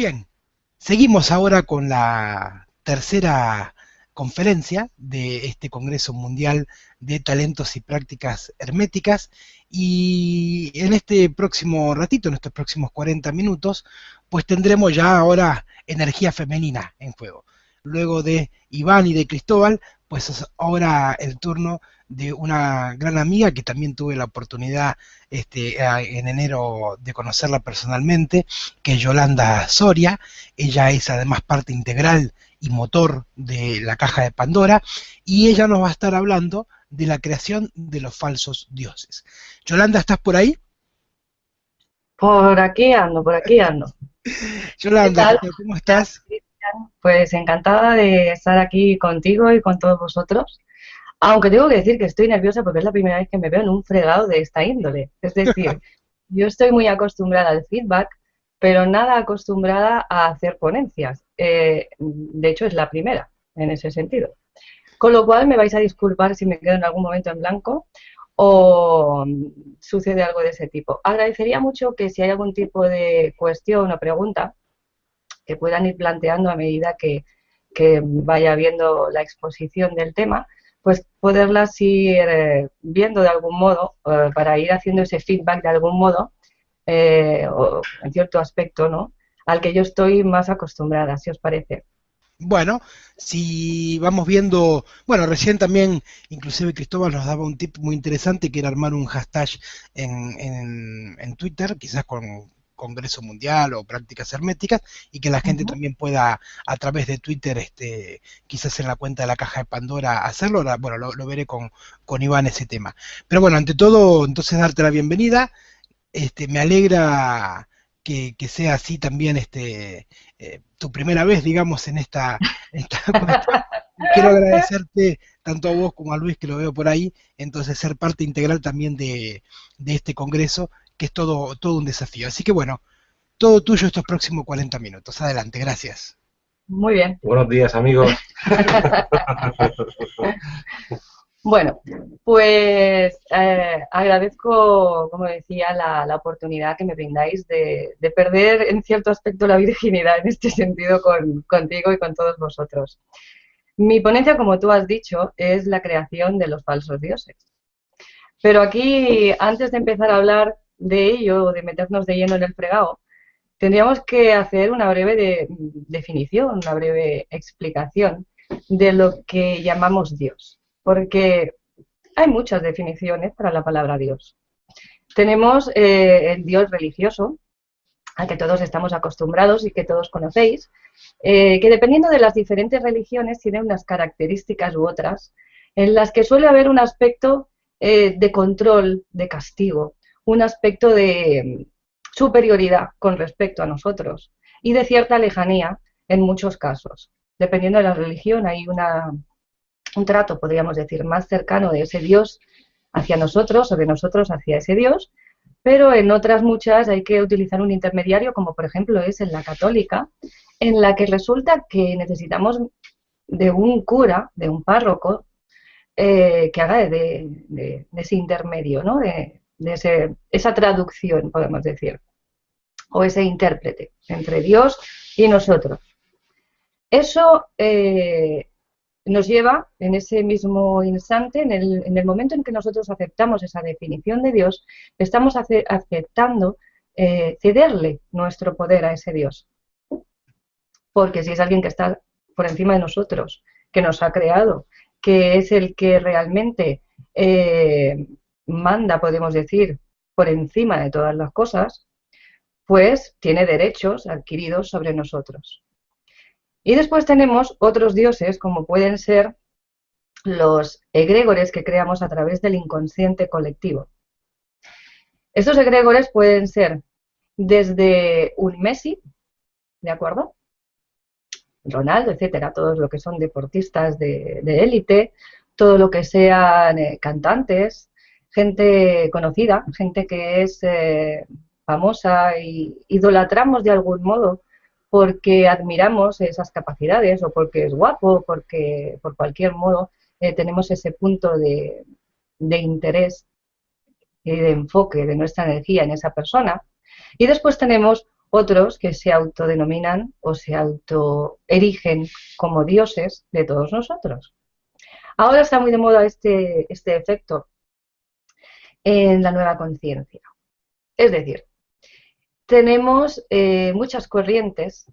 bien, seguimos ahora con la tercera conferencia de este Congreso Mundial de Talentos y Prácticas Herméticas y en este próximo ratito, en estos próximos 40 minutos, pues tendremos ya ahora energía femenina en juego. Luego de Iván y de Cristóbal, pues es ahora el turno de una gran amiga que también tuve la oportunidad en enero de conocerla personalmente, que es Yolanda Soria. Ella es además parte integral y motor de la caja de Pandora, y ella nos va a estar hablando de la creación de los falsos dioses. Yolanda, ¿estás por ahí? Por aquí ando, por aquí ando. ¿Qué Yolanda, ¿qué tal? tal? ¿Cómo estás? Pues encantada de estar aquí contigo y con todos vosotros. Aunque tengo que decir que estoy nerviosa porque es la primera vez que me veo en un fregado de esta índole. Es decir, yo estoy muy acostumbrada al feedback, pero nada acostumbrada a hacer ponencias. De hecho, es la primera en ese sentido. Con lo cual me vais a disculpar si me quedo en algún momento en blanco o sucede algo de ese tipo. Agradecería mucho que si hay algún tipo de cuestión o pregunta que puedan ir planteando a medida que vaya viendo la exposición del tema, pues poderlas ir viendo de algún modo para ir haciendo ese feedback de algún modo o en cierto aspecto, ¿no? Al que yo estoy más acostumbrada, si os parece. Bueno, si vamos viendo, bueno, recién también, inclusive Cristóbal nos daba un tip muy interesante que era armar un hashtag en Twitter, quizás con Congreso Mundial o prácticas herméticas, y que la Uh gente -huh. también pueda a través de Twitter, quizás en la cuenta de la caja de Pandora hacerlo. Bueno, lo veré con Iván ese tema. Pero bueno, ante todo, entonces darte la bienvenida. Me alegra que sea así también tu primera vez, digamos, en esta cuestión. Y quiero agradecerte tanto a vos como a Luis, que lo veo por ahí, entonces ser parte integral también de este congreso, que es todo un desafío. Así que bueno, todo tuyo estos próximos 40 minutos. Adelante, gracias. Muy bien. Buenos días, amigos. Bueno, pues agradezco, como decía, la oportunidad que me brindáis de perder en cierto aspecto la virginidad en este sentido contigo y con todos vosotros. Mi ponencia, como tú has dicho, es la creación de los falsos dioses. Pero aquí, antes de empezar a hablar de ello, de meternos de lleno en el fregado, tendríamos que hacer una breve definición, una breve explicación de lo que llamamos Dios. Porque hay muchas definiciones para la palabra Dios. Tenemos el Dios religioso, al que todos estamos acostumbrados y que todos conocéis, que dependiendo de las diferentes religiones tiene unas características u otras, en las que suele haber un aspecto de control, de castigo, un aspecto de superioridad con respecto a nosotros y de cierta lejanía en muchos casos. Dependiendo de la religión hay un trato, podríamos decir, más cercano de ese Dios hacia nosotros o de nosotros hacia ese Dios, pero en otras muchas hay que utilizar un intermediario, como por ejemplo es en la católica, en la que resulta que necesitamos de un cura, de un párroco, que haga de ese intermedio, ¿no? Esa traducción, podemos decir, o ese intérprete entre Dios y nosotros. Eso nos lleva en ese mismo instante, en el momento en que nosotros aceptamos esa definición de Dios, estamos aceptando cederle nuestro poder a ese Dios. Porque si es alguien que está por encima de nosotros, que nos ha creado, que es el que realmente manda, podemos decir, por encima de todas las cosas, pues tiene derechos adquiridos sobre nosotros. Y después tenemos otros dioses, como pueden ser los egregores que creamos a través del inconsciente colectivo. Estos egregores pueden ser desde un Messi, ¿de acuerdo? Ronaldo, etcétera, todos lo que son deportistas de élite, todo lo que sean cantantes, gente conocida, gente que es famosa y idolatramos de algún modo porque admiramos esas capacidades o porque es guapo, porque por cualquier modo tenemos ese punto de interés y de enfoque de nuestra energía en esa persona. Y después tenemos otros que se autodenominan o se autoerigen como dioses de todos nosotros. Ahora está muy de moda este efecto en la nueva conciencia. Es decir, tenemos muchas corrientes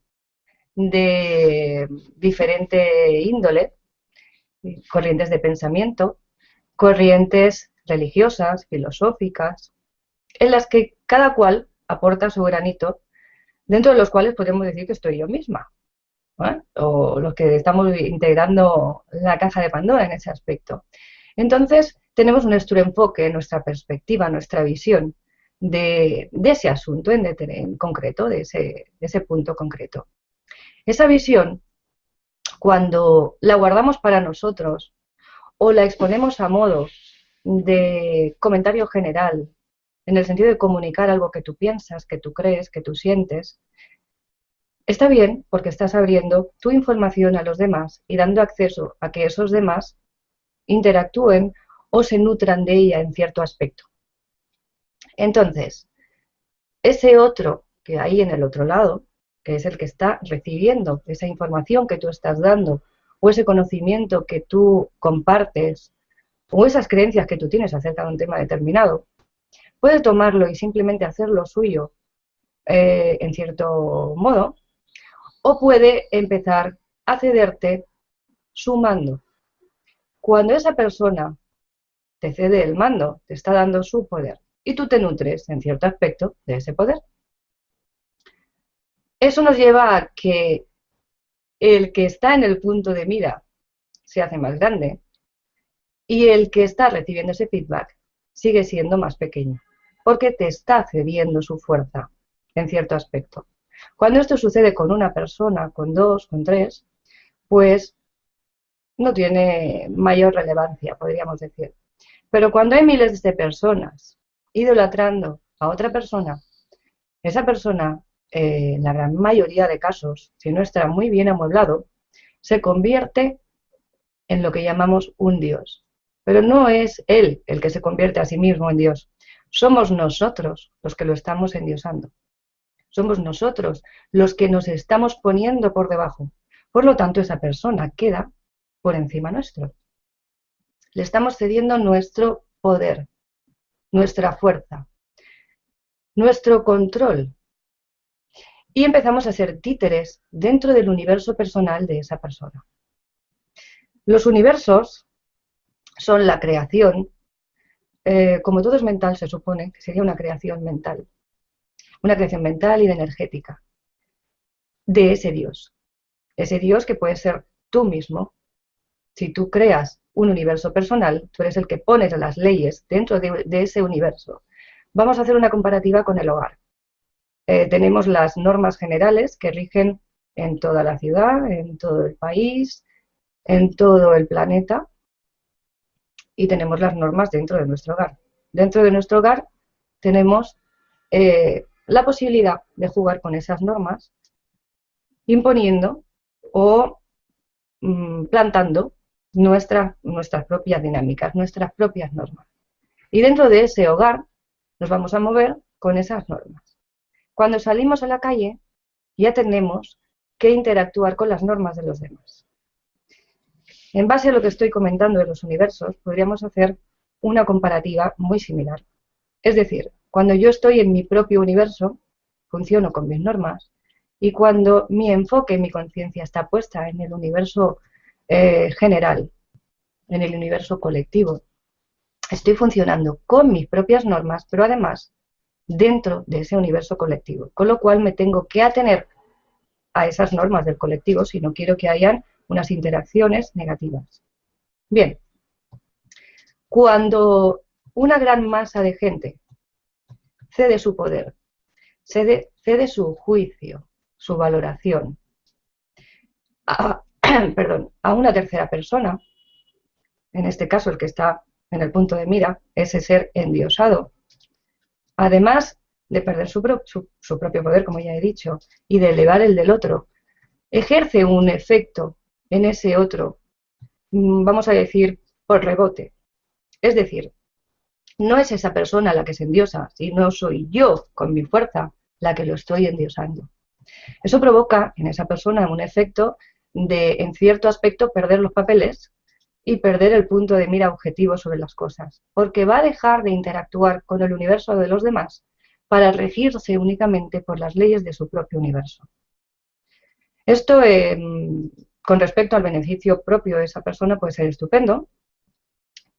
de diferente índole, corrientes de pensamiento, corrientes religiosas, filosóficas, en las que cada cual aporta su granito, dentro de los cuales podemos decir que estoy yo misma, ¿eh? O los que estamos integrando la caja de Pandora en ese aspecto. Entonces, tenemos nuestro enfoque, nuestra perspectiva, nuestra visión de ese asunto en concreto, de ese punto concreto. Esa visión, cuando la guardamos para nosotros o la exponemos a modo de comentario general, en el sentido de comunicar algo que tú piensas, que tú crees, que tú sientes, está bien porque estás abriendo tu información a los demás y dando acceso a que esos demás interactúen o se nutran de ella en cierto aspecto. Entonces, ese otro que hay en el otro lado, que es el que está recibiendo esa información que tú estás dando, o ese conocimiento que tú compartes, o esas creencias que tú tienes acerca de un tema determinado, puede tomarlo y simplemente hacerlo suyo en cierto modo, o puede empezar a cederte su mando. Cuando esa persona te cede el mando, te está dando su poder, y tú te nutres en cierto aspecto de ese poder. Eso nos lleva a que el que está en el punto de mira se hace más grande y el que está recibiendo ese feedback sigue siendo más pequeño, porque te está cediendo su fuerza en cierto aspecto. Cuando esto sucede con una persona, con dos, con tres, pues no tiene mayor relevancia, podríamos decir. Pero cuando hay miles de personas idolatrando a otra persona, esa persona, en la gran mayoría de casos, si no está muy bien amueblado, se convierte en lo que llamamos un Dios. Pero no es él el que se convierte a sí mismo en Dios. Somos nosotros los que lo estamos endiosando. Somos nosotros los que nos estamos poniendo por debajo. Por lo tanto, esa persona queda por encima nuestro. Le estamos cediendo nuestro poder, nuestra fuerza, nuestro control. Y empezamos a ser títeres dentro del universo personal de esa persona. Los universos son la creación, como todo es mental, se supone que sería una creación mental y de energética, de ese Dios que puede ser tú mismo. Si tú creas un universo personal, tú eres el que pones las leyes dentro de ese universo. Vamos a hacer una comparativa con el hogar. Tenemos las normas generales que rigen en toda la ciudad, en todo el país, en todo el planeta, y tenemos las normas dentro de nuestro hogar. Dentro de nuestro hogar tenemos la posibilidad de jugar con esas normas, imponiendo o plantando nuestras propias dinámicas, nuestras propias normas. Y dentro de ese hogar nos vamos a mover con esas normas. Cuando salimos a la calle, ya tenemos que interactuar con las normas de los demás. En base a lo que estoy comentando de los universos, podríamos hacer una comparativa muy similar. Es decir, cuando yo estoy en mi propio universo, funciono con mis normas, y cuando mi enfoque, mi conciencia está puesta en el universo general, en el universo colectivo, estoy funcionando con mis propias normas, pero además dentro de ese universo colectivo, con lo cual me tengo que atener a esas normas del colectivo si no quiero que hayan unas interacciones negativas. Bien, cuando una gran masa de gente cede su poder, cede su juicio, su valoración a una tercera persona, en este caso el que está en el punto de mira, ese ser endiosado, además de perder su propio poder, como ya he dicho, y de elevar el del otro, ejerce un efecto en ese otro, vamos a decir, por rebote. Es decir, no es esa persona la que se endiosa, sino soy yo con mi fuerza la que lo estoy endiosando. Eso provoca en esa persona un efecto de, en cierto aspecto, perder los papeles y perder el punto de mira objetivo sobre las cosas, porque va a dejar de interactuar con el universo de los demás para regirse únicamente por las leyes de su propio universo. Esto, con respecto al beneficio propio de esa persona, puede ser estupendo,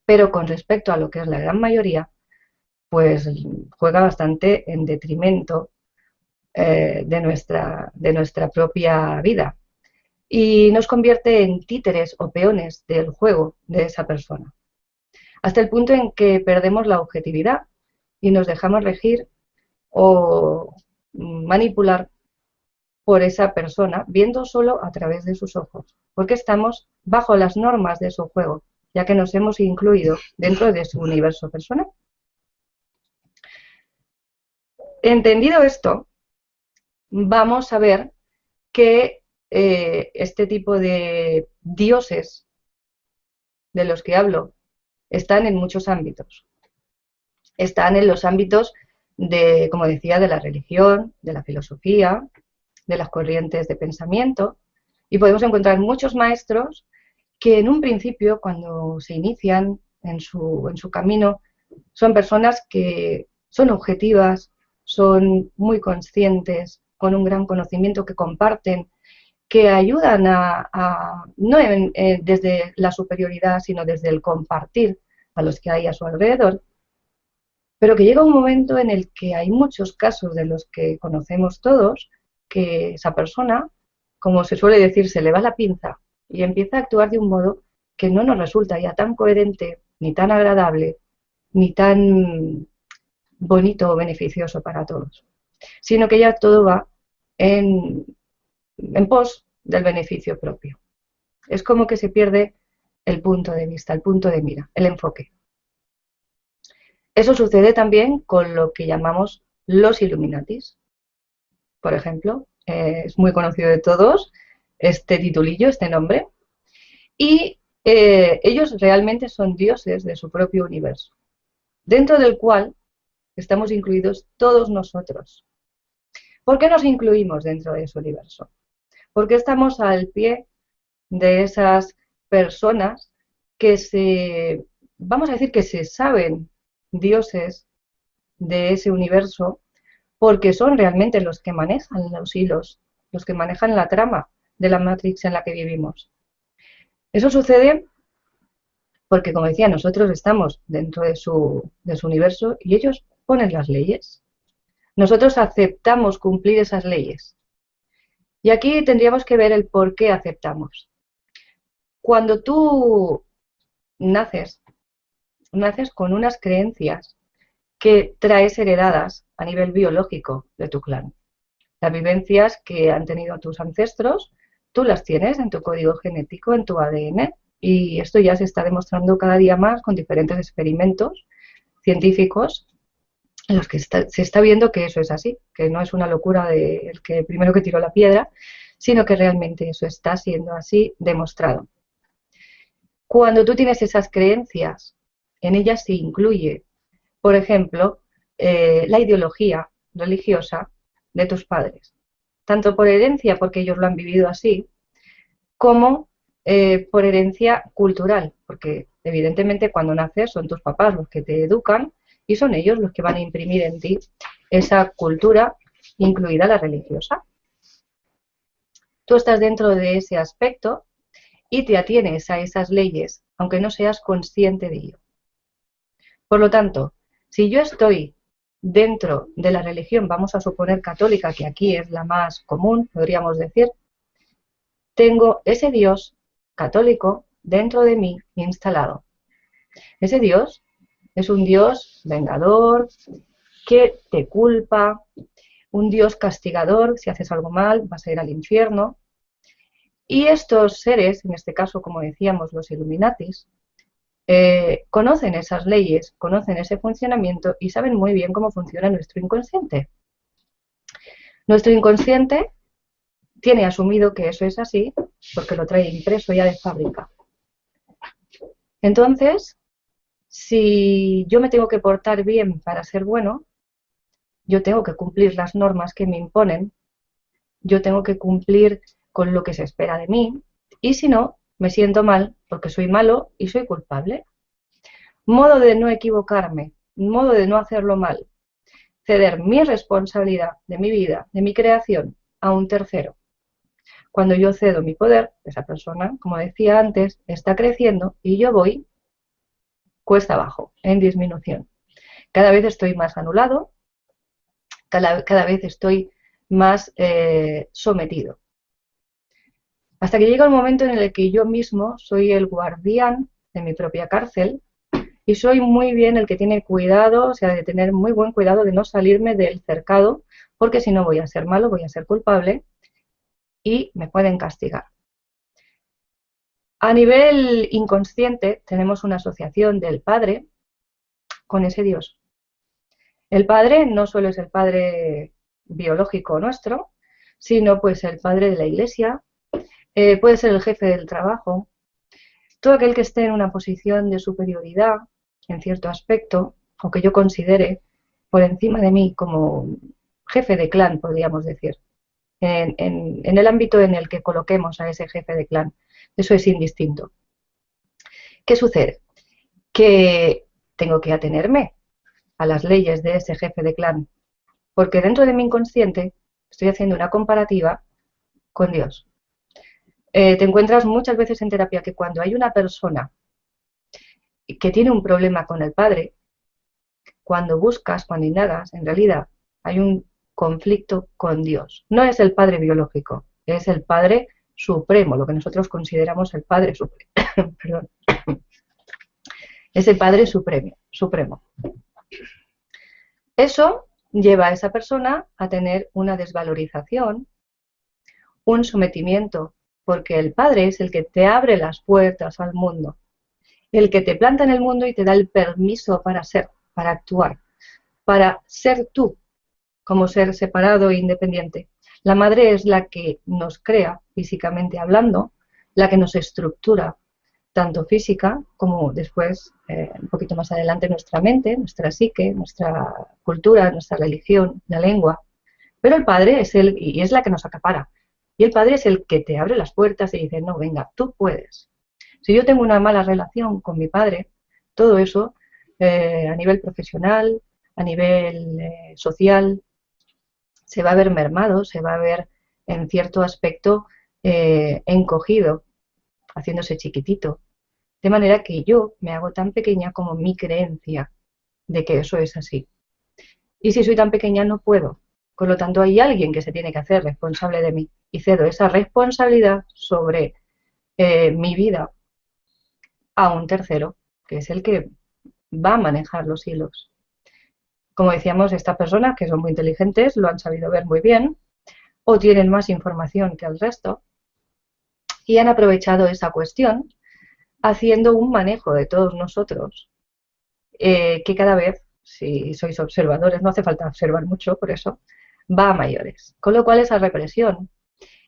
pero con respecto a lo que es la gran mayoría, pues juega bastante en detrimento de nuestra propia vida y nos convierte en títeres o peones del juego de esa persona, hasta el punto en que perdemos la objetividad y nos dejamos regir o manipular por esa persona, viendo solo a través de sus ojos, porque estamos bajo las normas de su juego, ya que nos hemos incluido dentro de su universo personal. Entendido esto, vamos a ver que este tipo de dioses de los que hablo están en muchos ámbitos. Están en los ámbitos de, como decía, de la religión, de la filosofía, de las corrientes de pensamiento, y podemos encontrar muchos maestros que en un principio, cuando se inician en su camino, son personas que son objetivas, son muy conscientes, con un gran conocimiento que comparten, que ayudan no desde la superioridad, sino desde el compartir a los que hay a su alrededor, pero que llega un momento en el que hay muchos casos de los que conocemos todos, que esa persona, como se suele decir, se le va la pinza y empieza a actuar de un modo que no nos resulta ya tan coherente, ni tan agradable, ni tan bonito o beneficioso para todos, sino que ya todo va en pos del beneficio propio. Es como que se pierde el punto de vista, el punto de mira, el enfoque. Eso sucede también con lo que llamamos los Illuminatis. Por ejemplo, es muy conocido de todos este titulillo, este nombre, y ellos realmente son dioses de su propio universo, dentro del cual estamos incluidos todos nosotros. ¿Por qué nos incluimos dentro de ese universo? Porque estamos al pie de esas personas que vamos a decir que se saben dioses de ese universo, porque son realmente los que manejan los hilos, los que manejan la trama de la Matrix en la que vivimos. Eso sucede porque, como decía, nosotros estamos dentro de su universo y ellos ponen las leyes. Nosotros aceptamos cumplir esas leyes. Y aquí tendríamos que ver el por qué aceptamos. Cuando tú naces con unas creencias que traes heredadas a nivel biológico de tu clan. Las vivencias que han tenido tus ancestros, tú las tienes en tu código genético, en tu ADN, y esto ya se está demostrando cada día más con diferentes experimentos científicos en los que se está viendo que eso es así, que no es una locura del que primero que tiró la piedra, sino que realmente eso está siendo así demostrado. Cuando tú tienes esas creencias, en ellas se incluye, por ejemplo, la ideología religiosa de tus padres, tanto por herencia, porque ellos lo han vivido así, como por herencia cultural, porque evidentemente cuando naces son tus papás los que te educan y son ellos los que van a imprimir en ti esa cultura, incluida la religiosa. Tú estás dentro de ese aspecto y te atienes a esas leyes, aunque no seas consciente de ello. Por lo tanto, si yo estoy dentro de la religión, vamos a suponer católica, que aquí es la más común, podríamos decir, tengo ese Dios católico dentro de mí instalado. Ese Dios es un Dios vengador, que te culpa, un Dios castigador, si haces algo mal vas a ir al infierno. Y estos seres, en este caso, como decíamos, los Illuminatis, conocen esas leyes, conocen ese funcionamiento y saben muy bien cómo funciona nuestro inconsciente. Nuestro inconsciente tiene asumido que eso es así porque lo trae impreso ya de fábrica. Entonces, si yo me tengo que portar bien para ser bueno, yo tengo que cumplir las normas que me imponen, yo tengo que cumplir con lo que se espera de mí, y si no, me siento mal porque soy malo y soy culpable. Modo de no equivocarme, modo de no hacerlo mal, ceder mi responsabilidad de mi vida, de mi creación, a un tercero. Cuando yo cedo mi poder, esa persona, como decía antes, está creciendo y yo voy cuesta abajo, en disminución. Cada vez estoy más anulado, cada vez estoy más sometido. Hasta que llega el momento en el que yo mismo soy el guardián de mi propia cárcel y soy muy bien el que tiene cuidado, o sea, de tener muy buen cuidado de no salirme del cercado, porque si no voy a ser malo, voy a ser culpable y me pueden castigar. A nivel inconsciente tenemos una asociación del Padre con ese Dios. El Padre no solo es el Padre biológico nuestro, sino pues el Padre de la Iglesia, puede ser el jefe del trabajo, todo aquel que esté en una posición de superioridad en cierto aspecto, o que yo considere por encima de mí como jefe de clan, podríamos decir, en el ámbito en el que coloquemos a ese jefe de clan. Eso es indistinto. ¿Qué sucede? Que tengo que atenerme a las leyes de ese jefe de clan, porque dentro de mi inconsciente estoy haciendo una comparativa con Dios. Te encuentras muchas veces en terapia que cuando hay una persona que tiene un problema con el padre, cuando buscas, cuando indagas, en realidad hay un conflicto con Dios. No es el padre biológico, es el Padre Supremo, lo que nosotros consideramos el Padre Supremo. Perdón. Es el Padre Supremo. Eso lleva a esa persona a tener una desvalorización, un sometimiento, porque el Padre es el que te abre las puertas al mundo, el que te planta en el mundo y te da el permiso para ser, para actuar, para ser tú, como ser separado e independiente. La madre es la que nos crea, físicamente hablando, la que nos estructura, tanto física como después, un poquito más adelante, nuestra mente, nuestra psique, nuestra cultura, nuestra religión, la lengua. Pero el padre es el, y es la que nos acapara. Y el padre es el que te abre las puertas y dice, no, venga, tú puedes. Si yo tengo una mala relación con mi padre, todo eso, a nivel profesional, a nivel social, se va a ver mermado, se va a ver en cierto aspecto encogido, haciéndose chiquitito. De manera que yo me hago tan pequeña como mi creencia de que eso es así. Y si soy tan pequeña no puedo. Por lo tanto, hay alguien que se tiene que hacer responsable de mí. Y cedo esa responsabilidad sobre mi vida a un tercero, que es el que va a manejar los hilos. Como decíamos, estas personas que son muy inteligentes lo han sabido ver muy bien o tienen más información que el resto y han aprovechado esa cuestión haciendo un manejo de todos nosotros que cada vez, si sois observadores, no hace falta observar mucho, por eso, va a mayores. Con lo cual esa represión,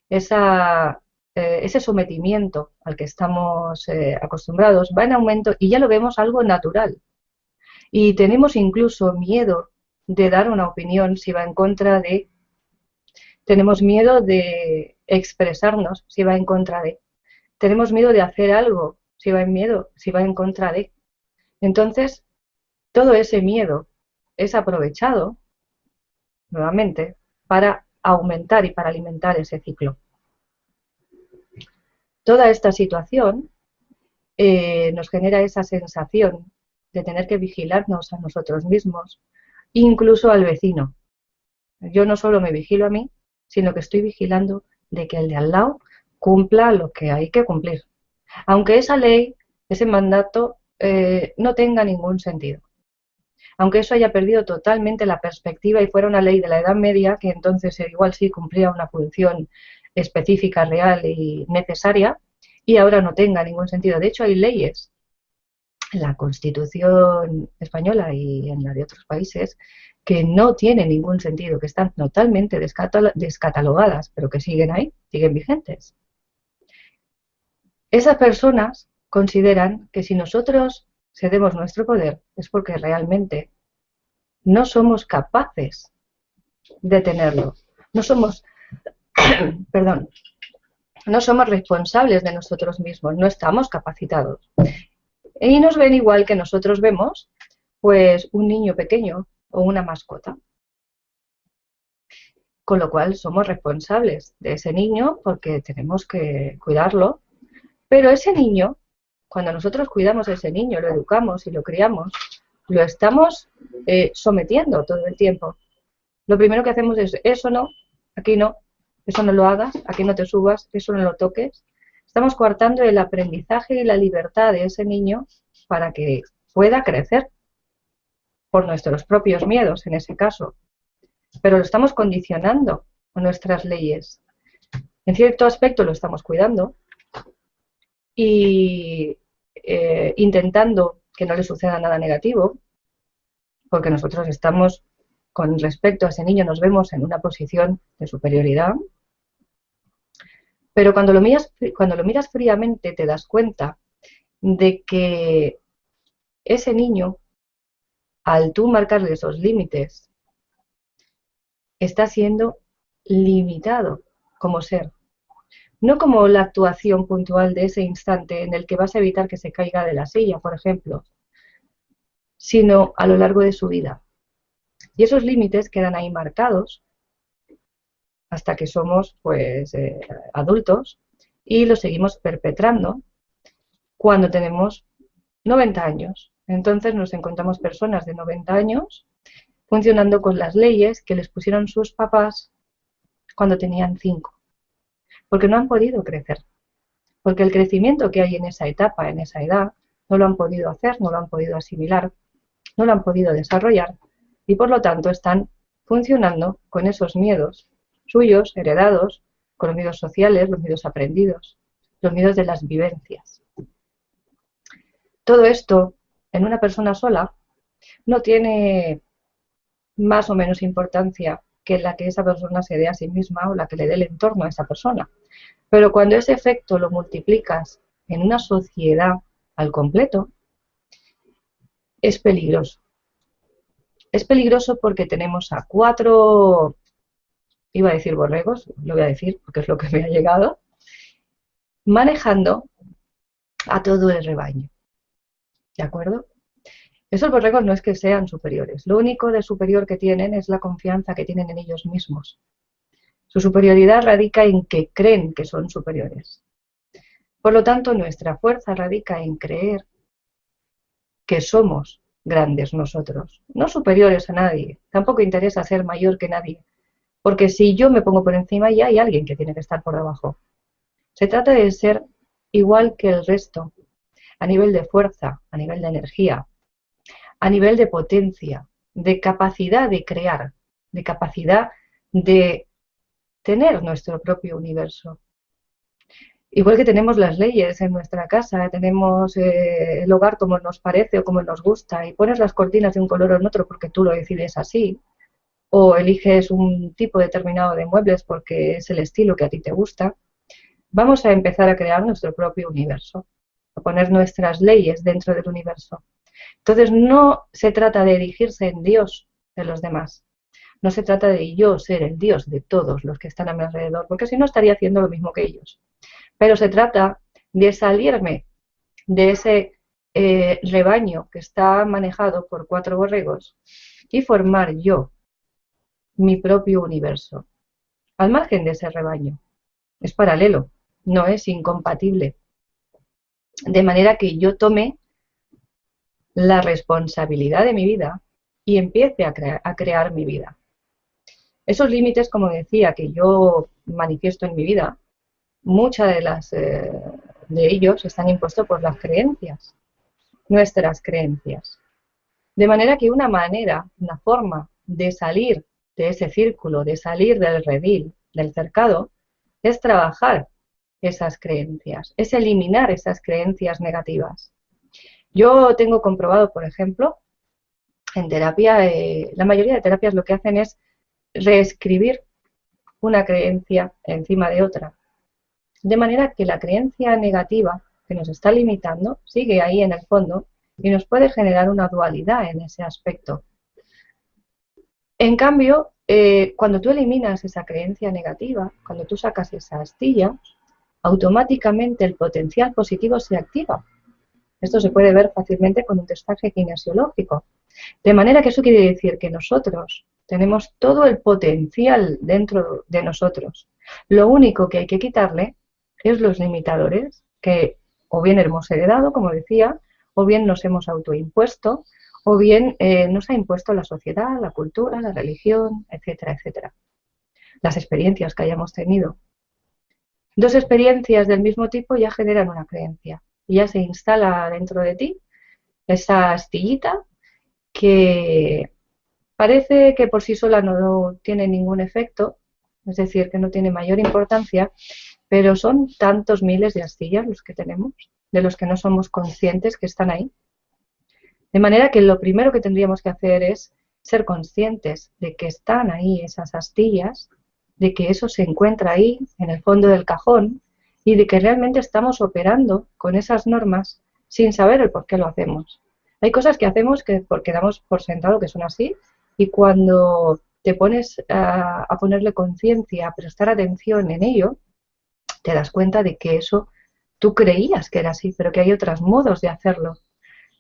ese sometimiento al que estamos acostumbrados va en aumento y ya lo vemos algo natural. Y tenemos incluso miedo de dar una opinión si va en contra de... Tenemos miedo de expresarnos si va en contra de... Tenemos miedo de hacer algo si va en contra de... Entonces, todo ese miedo es aprovechado, nuevamente, para aumentar y para alimentar ese ciclo. Toda esta situación nos genera esa sensación de tener que vigilarnos a nosotros mismos, incluso al vecino. Yo no solo me vigilo a mí, sino que estoy vigilando de que el de al lado cumpla lo que hay que cumplir. Aunque esa ley, ese mandato, no tenga ningún sentido. Aunque eso haya perdido totalmente la perspectiva y fuera una ley de la Edad Media, que entonces igual sí cumplía una función específica, real y necesaria, y ahora no tenga ningún sentido. De hecho, hay leyes en la Constitución española y en la de otros países que no tienen ningún sentido, que están totalmente descatalogadas, pero que siguen ahí, siguen vigentes. Esas personas consideran que si nosotros cedemos nuestro poder es porque realmente no somos capaces detenerlo. No somos, perdón, no somos responsables de nosotros mismos, no estamos capacitados. Y nos ven igual que nosotros vemos, pues, un niño pequeño o una mascota. Con lo cual somos responsables de ese niño porque tenemos que cuidarlo. Pero ese niño, cuando nosotros cuidamos a ese niño, lo educamos y lo criamos, lo estamos sometiendo todo el tiempo. Lo primero que hacemos es, eso no, aquí no, eso no lo hagas, aquí no te subas, eso no lo toques. Estamos coartando el aprendizaje y la libertad de ese niño para que pueda crecer por nuestros propios miedos, en ese caso. Pero lo estamos condicionando con nuestras leyes. En cierto aspecto lo estamos cuidando y intentando que no le suceda nada negativo, porque nosotros estamos, con respecto a ese niño, nos vemos en una posición de superioridad. Pero cuando lo miras fríamente te das cuenta de que ese niño, al tú marcarle esos límites, está siendo limitado como ser. No como la actuación puntual de ese instante en el que vas a evitar que se caiga de la silla, por ejemplo, sino a lo largo de su vida. Y esos límites quedan ahí marcados hasta que somos, pues, adultos y los seguimos perpetrando cuando tenemos 90 años. Entonces nos encontramos personas de 90 años funcionando con las leyes que les pusieron sus papás cuando tenían 5, porque no han podido crecer, porque el crecimiento que hay en esa etapa, en esa edad, no lo han podido hacer, no lo han podido asimilar, no lo han podido desarrollar y por lo tanto están funcionando con esos miedos suyos, heredados, con los miedos sociales, los miedos aprendidos, los miedos de las vivencias. Todo esto en una persona sola no tiene más o menos importancia que la que esa persona se dé a sí misma o la que le dé el entorno a esa persona. Pero cuando ese efecto lo multiplicas en una sociedad al completo, es peligroso. Es peligroso porque tenemos a 4, iba a decir borregos, lo voy a decir porque es lo que me ha llegado, manejando a todo el rebaño. ¿De acuerdo? Esos borregos no es que sean superiores, lo único de superior que tienen es la confianza que tienen en ellos mismos. Su superioridad radica en que creen que son superiores. Por lo tanto, nuestra fuerza radica en creer que somos grandes nosotros, no superiores a nadie. Tampoco interesa ser mayor que nadie, porque si yo me pongo por encima ya hay alguien que tiene que estar por debajo. Se trata de ser igual que el resto, a nivel de fuerza, a nivel de energía, a nivel de potencia, de capacidad de crear, de capacidad de tener nuestro propio universo. Igual que tenemos las leyes en nuestra casa, tenemos el hogar como nos parece o como nos gusta, y pones las cortinas de un color o en otro porque tú lo decides así, o eliges un tipo determinado de muebles porque es el estilo que a ti te gusta, vamos a empezar a crear nuestro propio universo, a poner nuestras leyes dentro del universo. Entonces no se trata de erigirse en Dios de los demás, no se trata de yo ser el Dios de todos los que están a mi alrededor, porque si no estaría haciendo lo mismo que ellos. Pero se trata de salirme de ese rebaño que está manejado por 4 borregos y formar yo mi propio universo, al margen de ese rebaño. Es paralelo, no es incompatible. De manera que yo tome la responsabilidad de mi vida y empiece a crear mi vida. Esos límites, como decía, que yo manifiesto en mi vida, muchas de ellos están impuestos por las creencias, nuestras creencias. De manera que una forma de salir de ese círculo, de salir del redil, del cercado, es trabajar esas creencias, es eliminar esas creencias negativas. Yo tengo comprobado, por ejemplo, en terapia, la mayoría de terapias lo que hacen es reescribir una creencia encima de otra. De manera que la creencia negativa que nos está limitando sigue ahí en el fondo y nos puede generar una dualidad en ese aspecto. En cambio, Cuando tú eliminas esa creencia negativa, cuando tú sacas esa astilla, automáticamente el potencial positivo se activa. Esto se puede ver fácilmente con un testaje kinesiológico. De manera que eso quiere decir que nosotros tenemos todo el potencial dentro de nosotros. Lo único que hay que quitarle es los limitadores que o bien hemos heredado, como decía, o bien nos hemos autoimpuesto, o bien nos ha impuesto la sociedad, la cultura, la religión, etcétera, etcétera. Las experiencias que hayamos tenido. Dos experiencias del mismo tipo ya generan una creencia y ya se instala dentro de ti esa astillita que parece que por sí sola no tiene ningún efecto, es decir, que no tiene mayor importancia, pero son tantos miles de astillas los que tenemos, de los que no somos conscientes que están ahí. De manera que lo primero que tendríamos que hacer es ser conscientes de que están ahí esas astillas, de que eso se encuentra ahí, en el fondo del cajón, y de que realmente estamos operando con esas normas sin saber el por qué lo hacemos. Hay cosas que hacemos que porque damos por sentado que son así, y cuando te pones a ponerle conciencia, a prestar atención en ello, te das cuenta de que eso tú creías que era así, pero que hay otros modos de hacerlo.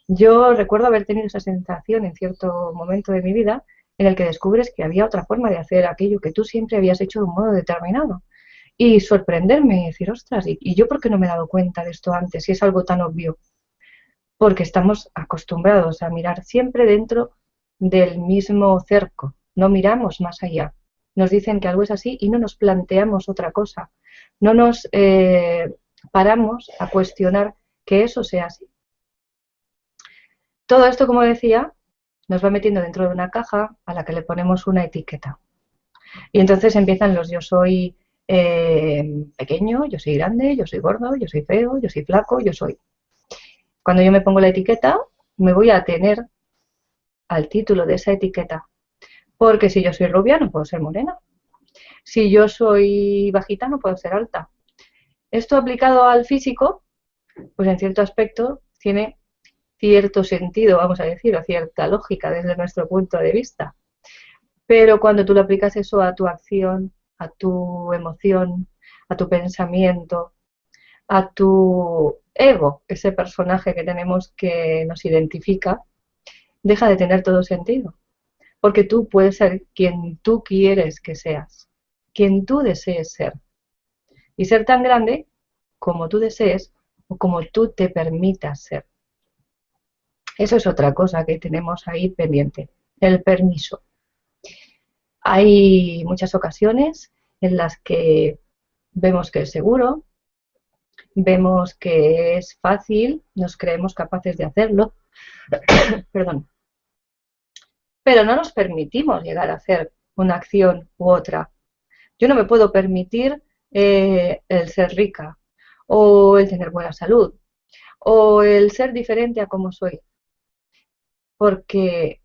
Yo recuerdo haber tenido esa sensación en cierto momento de mi vida en el que descubres que había otra forma de hacer aquello que tú siempre habías hecho de un modo determinado. Y sorprenderme y decir, ostras, ¿y yo por qué no me he dado cuenta de esto antes? Si es algo tan obvio. Porque estamos acostumbrados a mirar siempre dentro del mismo cerco. No miramos más allá. Nos dicen que algo es así y no nos planteamos otra cosa. No nos paramos a cuestionar que eso sea así. Todo esto, como decía, nos va metiendo dentro de una caja a la que le ponemos una etiqueta. Y entonces empiezan los yo soy pequeño, yo soy grande, yo soy gordo, yo soy feo, yo soy flaco, yo soy. Cuando yo me pongo la etiqueta, me voy a atener al título de esa etiqueta. Porque si yo soy rubia, no puedo ser morena. Si yo soy bajita, no puedo ser alta. Esto aplicado al físico, pues en cierto aspecto tiene cierto sentido, vamos a decir, o cierta lógica desde nuestro punto de vista. Pero cuando tú lo aplicas eso a tu acción, a tu emoción, a tu pensamiento, a tu ego, ese personaje que tenemos que nos identifica, deja de tener todo sentido. Porque tú puedes ser quien tú quieres que seas, quien tú desees ser. Y ser tan grande como tú desees o como tú te permitas ser. Eso es otra cosa que tenemos ahí pendiente, el permiso. Hay muchas ocasiones en las que vemos que es seguro, vemos que es fácil, nos creemos capaces de hacerlo, perdón, pero no nos permitimos llegar a hacer una acción u otra. Yo no me puedo permitir el ser rica, o el tener buena salud, o el ser diferente a como soy, porque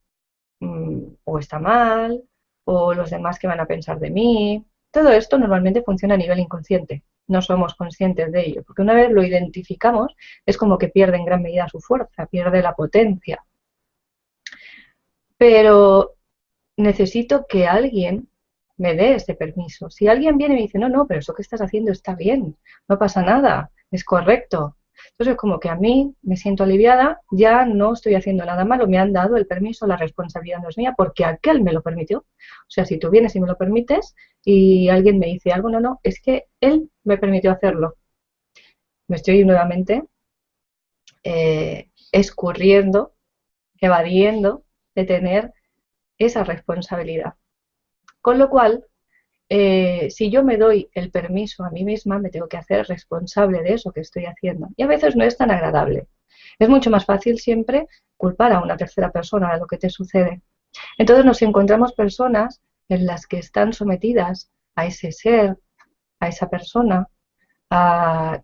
o está mal, o los demás que van a pensar de mí. Todo esto normalmente funciona a nivel inconsciente, no somos conscientes de ello, porque una vez lo identificamos es como que pierde en gran medida su fuerza, pierde la potencia. Pero necesito que alguien me dé ese permiso. Si alguien viene y me dice, no, no, pero eso que estás haciendo está bien, no pasa nada, es correcto. Entonces, como que a mí me siento aliviada, ya no estoy haciendo nada malo, me han dado el permiso, la responsabilidad no es mía, porque aquel me lo permitió. O sea, si tú vienes y me lo permites y alguien me dice algo, no, no, es que él me permitió hacerlo. Me estoy nuevamente escurriendo, evadiendo de tener esa responsabilidad. Con lo cual, si yo me doy el permiso a mí misma, me tengo que hacer responsable de eso que estoy haciendo. Y a veces no es tan agradable. Es mucho más fácil siempre culpar a una tercera persona de lo que te sucede. Entonces nos encontramos personas en las que están sometidas a ese ser, a esa persona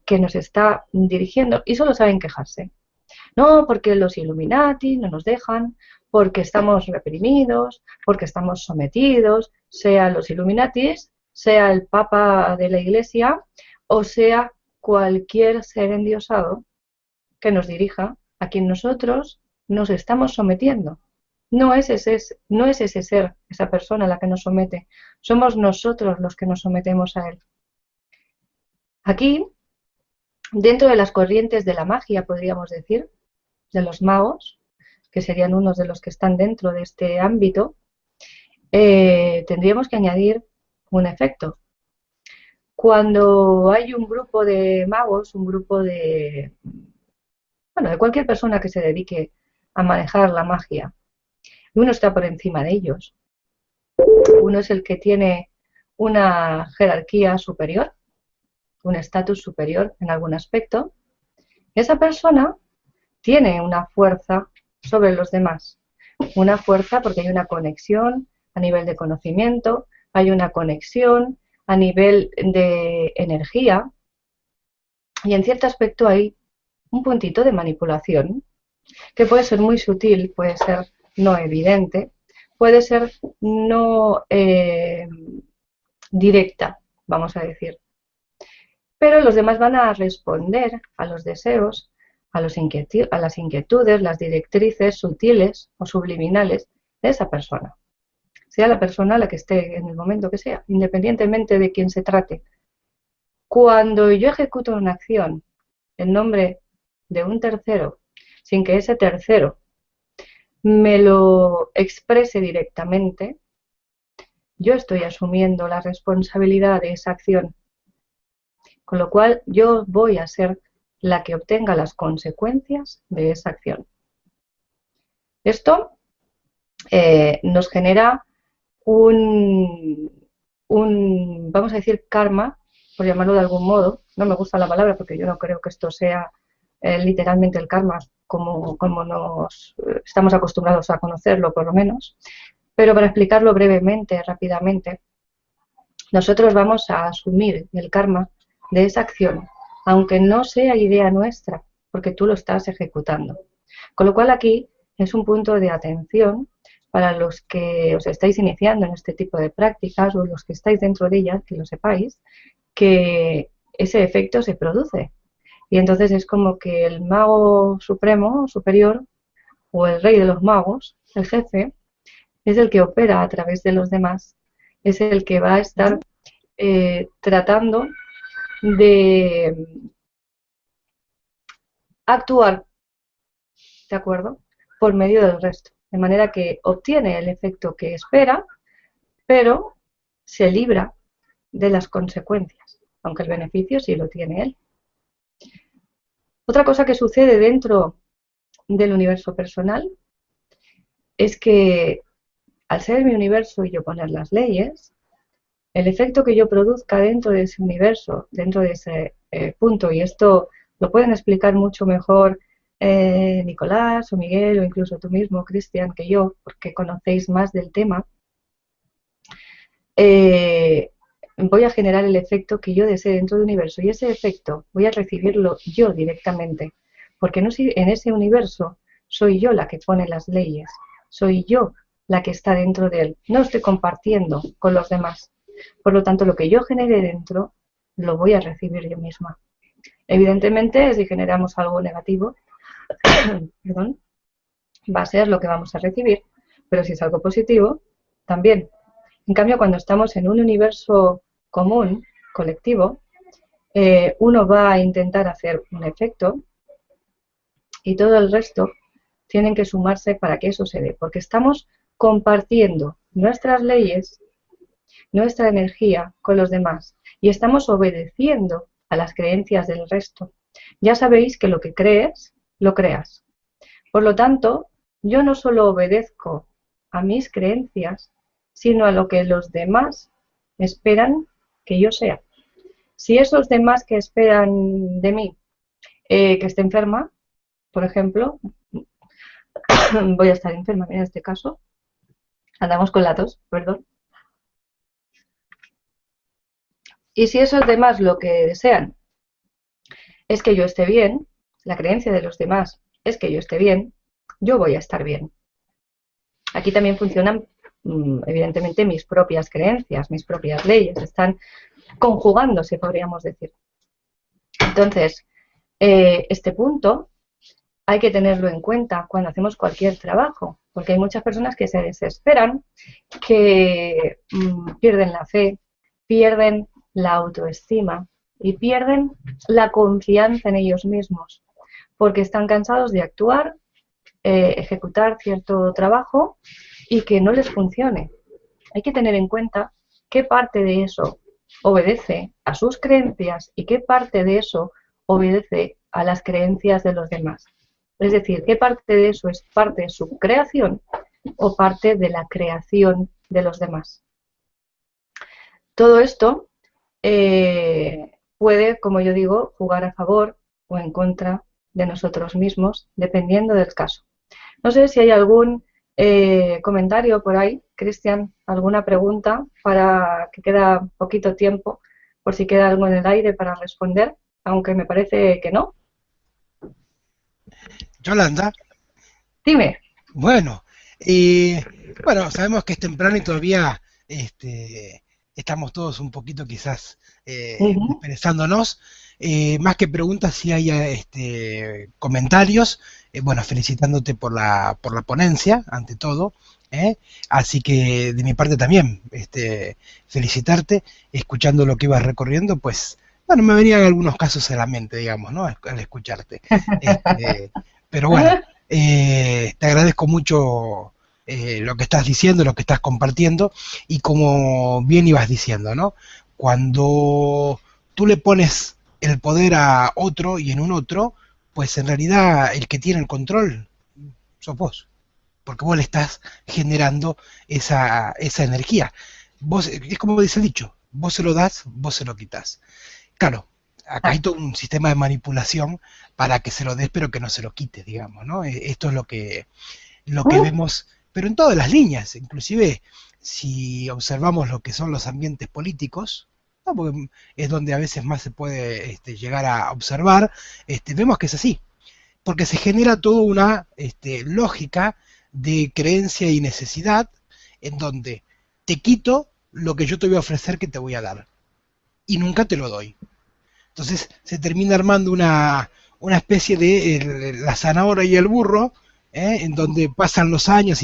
que nos está dirigiendo y solo saben quejarse. No, porque los Illuminati no nos dejan, porque estamos reprimidos, porque estamos sometidos, sea los Illuminatis, sea el Papa de la Iglesia, o sea cualquier ser endiosado que nos dirija, a quien nosotros nos estamos sometiendo. no es ese ser, esa persona la que nos somete, somos nosotros los que nos sometemos a él. Aquí, dentro de las corrientes de la magia, podríamos decir, de los magos, que serían unos de los que están dentro de este ámbito, tendríamos que añadir un efecto. Cuando hay un grupo de magos, un grupo de, bueno, de cualquier persona que se dedique a manejar la magia, uno está por encima de ellos. Uno es el que tiene una jerarquía superior, un estatus superior en algún aspecto. Esa persona tiene una fuerza sobre los demás. Una fuerza porque hay una conexión a nivel de conocimiento, hay una conexión a nivel de energía y en cierto aspecto hay un puntito de manipulación que puede ser muy sutil, puede ser no evidente, puede ser no directa, vamos a decir. Pero los demás van a responder a los deseos, a las inquietudes, las directrices sutiles o subliminales de esa persona. Sea la persona la que esté en el momento que sea, independientemente de quién se trate. Cuando yo ejecuto una acción en nombre de un tercero, sin que ese tercero me lo exprese directamente, yo estoy asumiendo la responsabilidad de esa acción, con lo cual yo voy a ser la que obtenga las consecuencias de esa acción. Esto nos genera vamos a decir, karma, por llamarlo de algún modo. No me gusta la palabra porque yo no creo que esto sea literalmente el karma como nos estamos acostumbrados a conocerlo, por lo menos. Pero para explicarlo brevemente, rápidamente, nosotros vamos a asumir el karma de esa acción, aunque no sea idea nuestra, porque tú lo estás ejecutando. Con lo cual aquí es un punto de atención para los que os estáis iniciando en este tipo de prácticas o los que estáis dentro de ellas, que lo sepáis, que ese efecto se produce. Y entonces es como que el mago supremo, superior, o el rey de los magos, el jefe, es el que opera a través de los demás, es el que va a estar tratando de actuar, ¿de acuerdo?, por medio del resto, de manera que obtiene el efecto que espera, pero se libra de las consecuencias, aunque el beneficio sí lo tiene él. Otra cosa que sucede dentro del universo personal es que al ser mi universo y yo poner las leyes, el efecto que yo produzca dentro de ese universo, dentro de ese punto, y esto lo pueden explicar mucho mejor Nicolás o Miguel o incluso tú mismo, Cristian, que yo, porque conocéis más del tema, voy a generar el efecto que yo desee dentro del universo y ese efecto voy a recibirlo yo directamente, porque no, en ese universo soy yo la que pone las leyes, soy yo la que está dentro de él, no estoy compartiendo con los demás. Por lo tanto, lo que yo genere dentro lo voy a recibir yo misma. Evidentemente, si generamos algo negativo, perdón, va a ser lo que vamos a recibir, pero si es algo positivo, también. En cambio, cuando estamos en un universo común, colectivo, uno va a intentar hacer un efecto y todo el resto tienen que sumarse para que eso se dé, porque estamos compartiendo nuestras leyes, nuestra energía con los demás y estamos obedeciendo a las creencias del resto. Ya sabéis que lo que crees, lo creas. Por lo tanto, yo no solo obedezco a mis creencias, sino a lo que los demás esperan que yo sea. Si esos demás que esperan de mí que esté enferma, por ejemplo, voy a estar enferma en este caso, andamos con la tos, perdón. Y si esos demás lo que desean es que yo esté bien, la creencia de los demás es que yo esté bien, yo voy a estar bien. Aquí también funcionan, evidentemente, mis propias creencias, mis propias leyes, están conjugándose, podríamos decir. Entonces, este punto hay que tenerlo en cuenta cuando hacemos cualquier trabajo, porque hay muchas personas que se desesperan, que pierden la fe, pierden la autoestima y pierden la confianza en ellos mismos, porque están cansados de actuar, ejecutar cierto trabajo y que no les funcione. Hay que tener en cuenta qué parte de eso obedece a sus creencias y qué parte de eso obedece a las creencias de los demás. Es decir, qué parte de eso es parte de su creación o parte de la creación de los demás. Todo esto puede, como yo digo, jugar a favor o en contra de nosotros mismos, dependiendo del caso. No sé si hay algún comentario por ahí, Cristian, alguna pregunta, para que queda poquito tiempo, por si queda algo en el aire para responder, aunque me parece que no. Yolanda, Dime. bueno, bueno, sabemos que es temprano y todavía estamos todos un poquito quizás expresándonos. Más que preguntas, si hay comentarios. Bueno, felicitándote por la ponencia, ante todo. ¿Eh? Así que de mi parte también, felicitarte, escuchando lo que ibas recorriendo, pues, bueno, me venían algunos casos a la mente, digamos, ¿no? Al escucharte. Este, pero bueno, te agradezco mucho lo que estás diciendo, lo que estás compartiendo, y como bien ibas diciendo, ¿no? Cuando tú le pones el poder a otro y en un otro, pues en realidad el que tiene el control sos vos, porque vos le estás generando esa energía. Vos, es como dice el dicho, vos se lo das, vos se lo quitas. Claro, acá hay todo un sistema de manipulación para que se lo des, pero que no se lo quites, digamos, ¿no? Esto es lo que vemos, pero en todas las líneas, inclusive si observamos lo que son los ambientes políticos, ¿no? Porque es donde a veces más se puede llegar a observar, vemos que es así, porque se genera toda una lógica de creencia y necesidad en donde te quito lo que yo te voy a ofrecer que te voy a dar y nunca te lo doy. Entonces se termina armando una especie de la zanahoria y el burro, en donde pasan los años,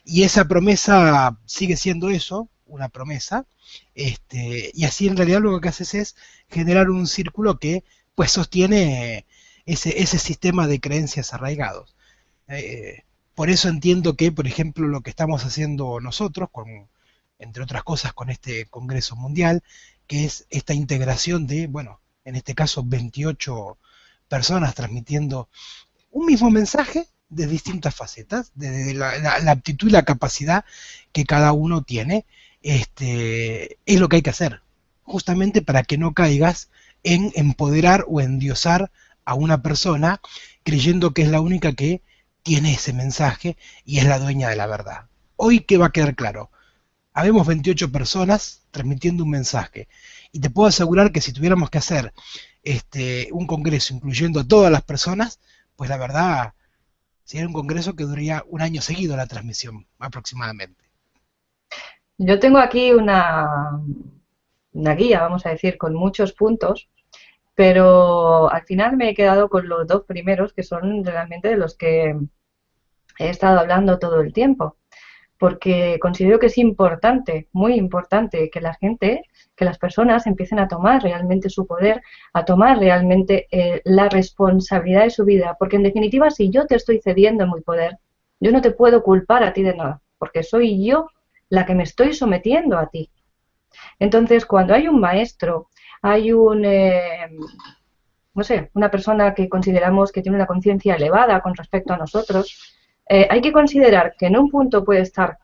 y esa promesa sigue siendo eso, una promesa, y así en realidad lo que haces es generar un círculo que pues sostiene ese sistema de creencias arraigados. Eh, por eso entiendo que, por ejemplo, lo que estamos haciendo nosotros, entre otras cosas, con este Congreso Mundial, que es esta integración de, bueno, en este caso 28 personas transmitiendo un mismo mensaje de distintas facetas, de la aptitud y la capacidad que cada uno tiene, es lo que hay que hacer, justamente para que no caigas en empoderar o endiosar a una persona creyendo que es la única que tiene ese mensaje y es la dueña de la verdad. Hoy que va a quedar claro, habemos 28 personas transmitiendo un mensaje y te puedo asegurar que si tuviéramos que hacer un congreso incluyendo a todas las personas, pues la verdad sería un congreso que duraría un año seguido la transmisión aproximadamente. Yo tengo aquí una guía, vamos a decir, con muchos puntos, pero al final me he quedado con los dos primeros, que son realmente de los que he estado hablando todo el tiempo, porque considero que es importante, muy importante, que la gente, que las personas empiecen a tomar realmente su poder, a tomar realmente la responsabilidad de su vida, porque en definitiva, si yo te estoy cediendo mi poder, yo no te puedo culpar a ti de nada, porque soy yo la que me estoy sometiendo a ti. Entonces, cuando hay un maestro, hay no sé, una persona que consideramos que tiene una conciencia elevada con respecto a nosotros, hay que considerar que en un punto puede estar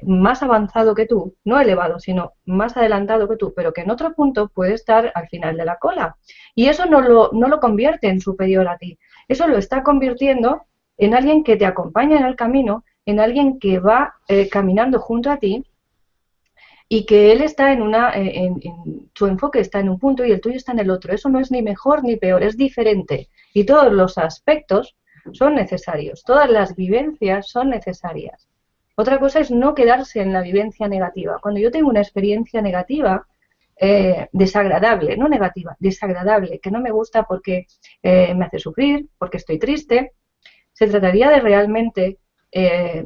más avanzado que tú, no elevado, sino más adelantado que tú, pero que en otro punto puede estar al final de la cola. Y eso no lo convierte en superior a ti, eso lo está convirtiendo en alguien que te acompaña en el camino, en alguien que va caminando junto a ti y que él está en su enfoque está en un punto y el tuyo está en el otro. Eso no es ni mejor ni peor, es diferente. Y todos los aspectos son necesarios, todas las vivencias son necesarias. Otra cosa es no quedarse en la vivencia negativa. Cuando yo tengo una experiencia negativa, desagradable, no negativa, desagradable, que no me gusta porque me hace sufrir, porque estoy triste, se trataría de realmente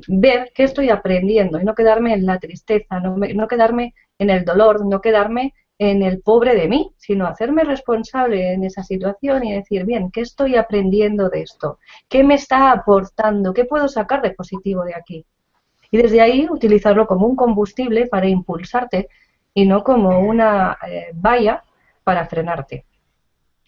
ver qué estoy aprendiendo y no quedarme en la tristeza, no quedarme en el dolor, no quedarme en el pobre de mí, sino hacerme responsable en esa situación y decir, bien, ¿qué estoy aprendiendo de esto? ¿Qué me está aportando? ¿Qué puedo sacar de positivo de aquí? Y desde ahí utilizarlo como un combustible para impulsarte y no como una valla para frenarte.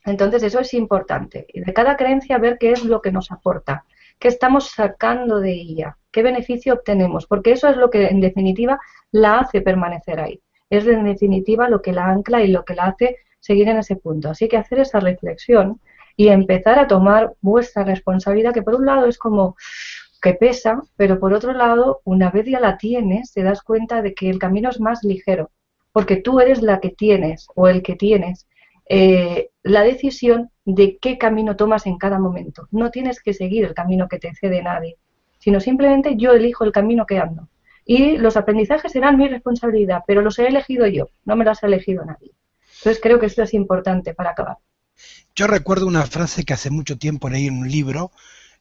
Entonces eso es importante. Y de cada creencia ver qué es lo que nos aporta, qué estamos sacando de ella, qué beneficio obtenemos, porque eso es lo que en definitiva la hace permanecer ahí. Es en definitiva lo que la ancla y lo que la hace seguir en ese punto. Así que hacer esa reflexión y empezar a tomar vuestra responsabilidad, que por un lado es como que pesa, pero por otro lado, una vez ya la tienes, te das cuenta de que el camino es más ligero, porque tú eres la que tienes o el que tienes la decisión de qué camino tomas en cada momento. No tienes que seguir el camino que te cede nadie, sino simplemente yo elijo el camino que ando. Y los aprendizajes serán mi responsabilidad, pero los he elegido yo, no me los ha elegido nadie. Entonces creo que esto es importante para acabar. Yo recuerdo una frase que hace mucho tiempo leí en un libro,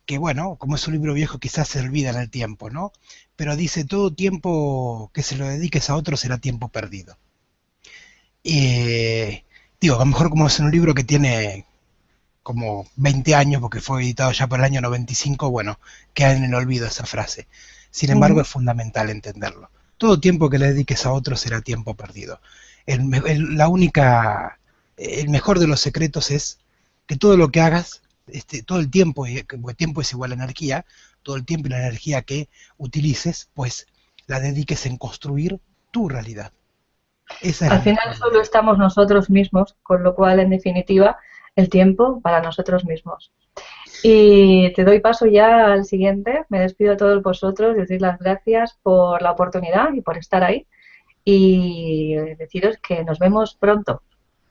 que bueno, como es un libro viejo quizás se olvida en el tiempo, ¿no? Pero dice, todo tiempo que se lo dediques a otro será tiempo perdido. Eh, Digo, a lo mejor como es un libro que tiene como 20 años, porque fue editado ya por el año 95, bueno, queda en el olvido esa frase. Sin embargo, es fundamental entenderlo. Todo tiempo que le dediques a otro será tiempo perdido. El mejor de los secretos es que todo lo que hagas, todo el tiempo, porque tiempo es igual a energía, todo el tiempo y la energía que utilices, pues la dediques en construir tu realidad. Esa es Al la final mejor solo manera. estamos nosotros mismos, con lo cual, en definitiva, el tiempo para nosotros mismos. Y te doy paso ya al siguiente. Me despido a todos vosotros, decir las gracias por la oportunidad y por estar ahí. Y deciros que nos vemos pronto,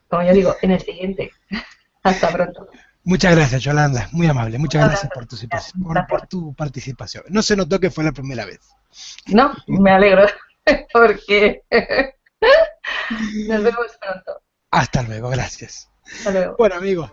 como yo digo, en el siguiente. Hasta pronto. Muchas gracias, Yolanda, muy amable. Un Muchas gracias abrazo. por Un placer. por tu participación. No se notó que fue la primera vez. No, me alegro porque nos vemos pronto. Hasta luego, gracias. Hasta luego. Bueno, amigos,